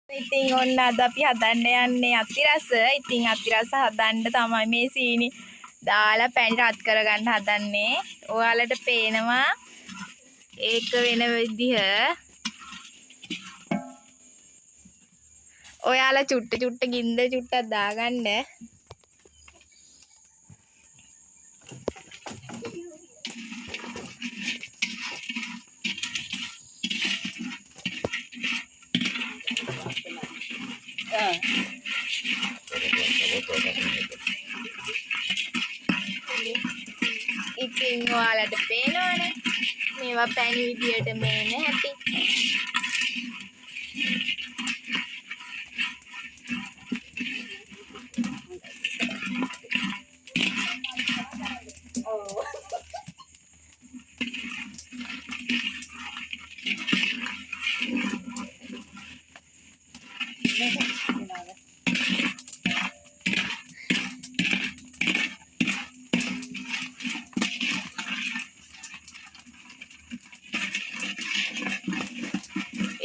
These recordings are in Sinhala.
ඉතින් ඔන්න අද අපි හදන්න යන්නේ අතිරස. ඉතින් අතිරස හදන්න තමයි මේ සීනි දාලා පැණි රත් කරගන්න හදන්නේ. ඔයාලට පේනවා ඒක වෙන විදිහ. ඔයාලා චුට්ට ගින්දර චුට්ටක් දාගන්න. ඉතින් ඔයාලට පේනවනේ මේවා පැණි විදියට මේන හැටි.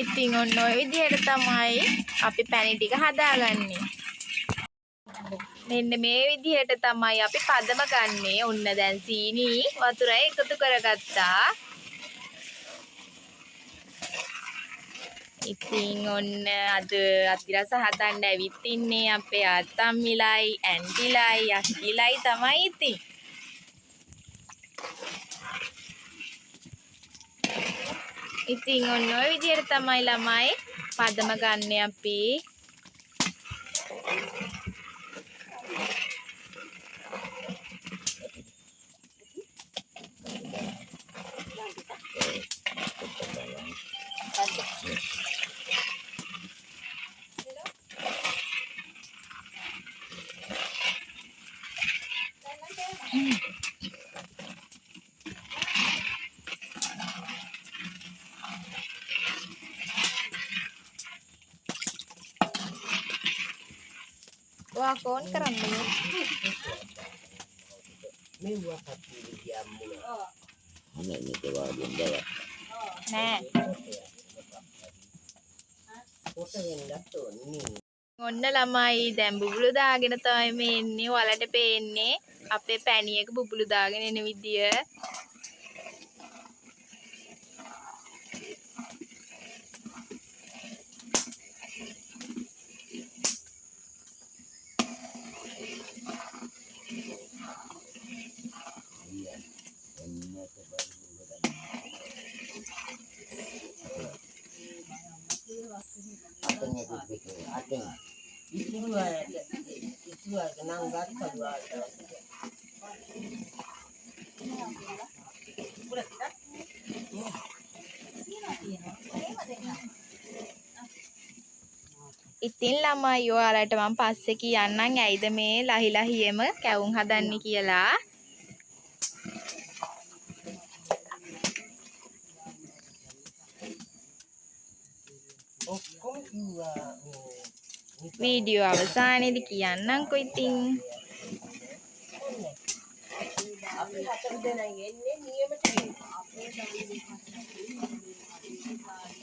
ඉතින් ඔන්න ඔය විදිහට තමයි අපි පැණි ටික හදාගන්නේ. මෙන්න මේ විදිහට තමයි අපි පදම ගන්නෙ. ඔන්න දැන් සීනි වතුරයි එකතු කරගත්තා. ඉතින් ඔන්න අද අතිරස හදන්න ඇවිත් ඉන්නේ අපේ අත්තම්මිලයි ඇන්ටිලයි අක්කිලයි තමයි ඉතින්. ඉතින් ඔන්න ඔය විදිහට තමයි ළමයි පදම ගන්න අපි. Wah, kon keren nih. Nah. ඔන්න ළමයි දැන් බුබුලු දාගෙන තමයි මේ ඉන්නේ. ඔයාලට පේන්නේ අපේ පැණියක බුබුලු දාගෙන එන විදිය. ඉතින් ළමයි ඔයාලට මම පස්සේ කියන්නම් ඇයිද මේ ලහි ලහියෙම කැවුම් හදන්නේ කියලා. වීඩියෝ අවසානයේදී කියන්නම්කෝ ඉතින්.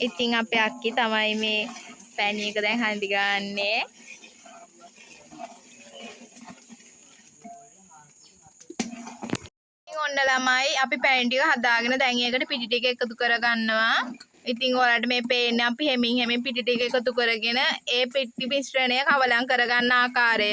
ඉතින් අපේ අක්කි තමයි මේ පැණි එක දැන් හඳි ගන්නේ. ඉතින් ඔන්න ළමයි අපි පැණි ටික හදාගෙන දැන් ඒකට පිටි ටික එකතු කරගන්නවා. ඉතින් ඔයාලට මේ පේන්නේ අපි හෙමින් පිටි ටික එකතු කරගෙන ඒ පිටි මිශ්‍රණය කවලම් කරගන්න ආකාරය.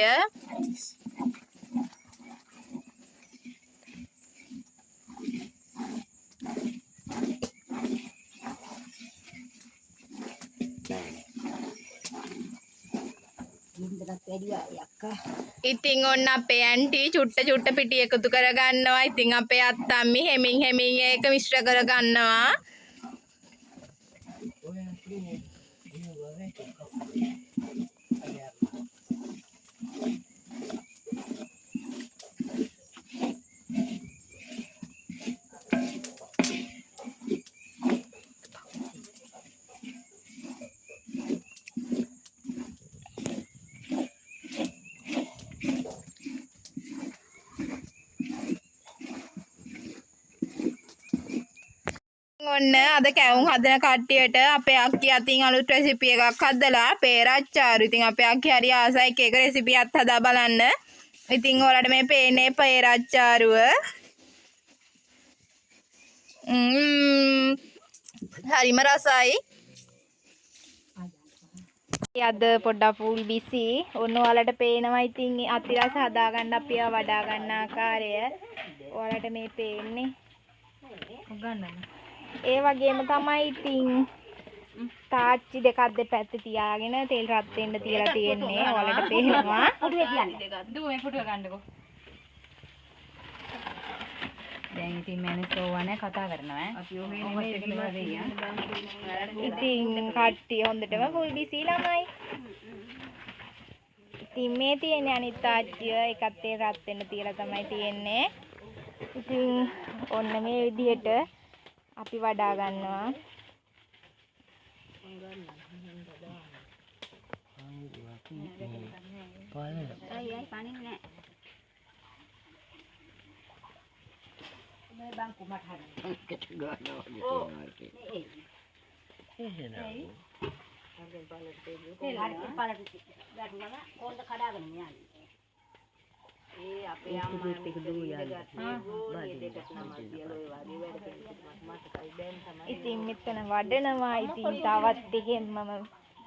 ඉතින් ඔන්න අපේ ඇන්ටි චුට්ට පිටි එකතු කරගන්නවා. ඉතින් අපේ අත්තම්මි හෙමින් ඒක මිශ්‍ර කරගන්නවා. ඔන්න අද කැවුම් හදන කට්ටියට අපේ අක්කි අතින් අලුත් රෙසිපි එකක් හදලා පේරාච්චාරු. ඉතින් අපේ අක්කි හරි ආසයි එක රෙසිපියක් හදා බලන්න. ඉතින් ඔයාලට මේ පේන්නේ පේරාච්චාරුව. හරිම රසයි. අද පොඩ්ඩක් ෆුල් බිසි. ඔන්න ඔයාලට පේනවා ඉතින් අතිරස හදාගන්න අපි වඩා ගන්න ආකාරය. ඔයාලට මේ පේන්නේ. ඒ වගේම තමයි ඉතින් තාච්චි දෙකක් දෙපැත්තේ තියාගෙන තෙල් රත් වෙන්න තියලා තියෙන්නේ. ඔයාලට පේනවා. පුටුවේ කියන්නේ. දුව මේ පුටුව ගන්නකෝ. දැන් ඉතින් මනසෝවනේ කතා කරනවා අපි ඔහේ නෙමෙයි ඉතින් කට්ටිය හොඳටම ෆුල් බිසි ළමයි. ඉතින් මේ තියෙන්නේ අනිත් තාච්චිය එකත් තෙල් රත් වෙන්න තියලා තමයි තියෙන්නේ. ඉතින් ඔන්න මේ විදිහට අපි වඩා ගන්නවා. අයියයි පානින් නෑ. මේ බං කුමට හදන්න. එකට ගන්නවා. එහෙනම්. අගෙන් බලට දෙන්න. ඒ හරි බලට ගන්නවා. කොන්ද කඩාගෙන යන්නේ. ඒ අපේ අම්මා ටික දුව ඉතින් මෙතන වඩනවා. ඉතින් තවත් එකෙන් මම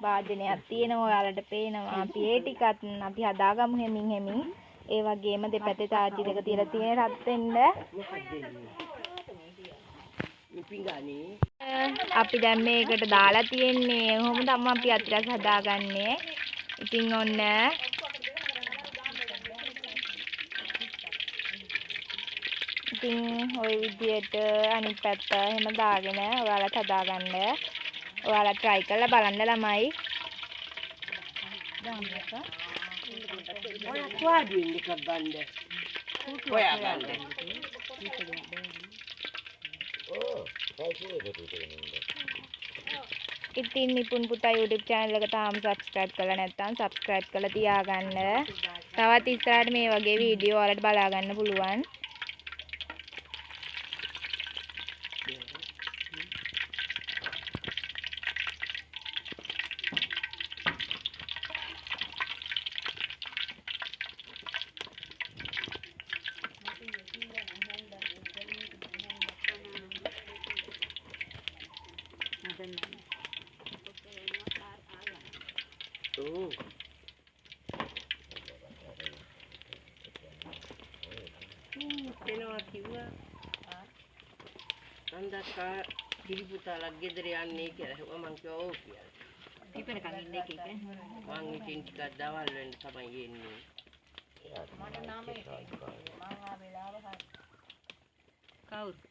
වාදනයක් තියෙනවා. ඔයාලට පේනවා. අපි ඒ ටිකත් අපි හදාගමු හැමින්. ඒ වගේම දෙපැත්තේ තාච්චි දෙක තියලා තියෙන රත් වෙන්න. අපි දැන් මේකට දාලා තියෙන්නේ. කොහොම තමයි අපි අතිරස හදාගන්නේ. ඉතින් ඔන්න ඉතින් ওই විදියට අනිත් පැත්ත එහෙම දාගෙන ඔයාලත් හදාගන්න. ඔයාලා try කරලා බලන්න ළමයි. දාන්නක. ඔයා කුවාඩු වෙන්න එකක් ගන්න. ඔයා ගන්න. ඉතින් නිපුන් පුතා YouTube channel එක තාම subscribe කරලා නැත්නම් subscribe කරලා තියාගන්න. තවත් ඉස්සරහට මේ වගේ වීඩියෝ වලට බලා ගන්න පුළුවන්. එනවා කිව්වා නන්දක්කා දිලිපුතාලා ගෙදර යන්නේ කියලා මම කිව්වා ඔව් කියලා. ඉපෙනකන් ඉන්නේ එක. මං ඉතින් ටිකක් දවල් වෙන්න තමයි එන්නේ. මට නාමයේ මං ආ වෙලාව හරි. කවුද?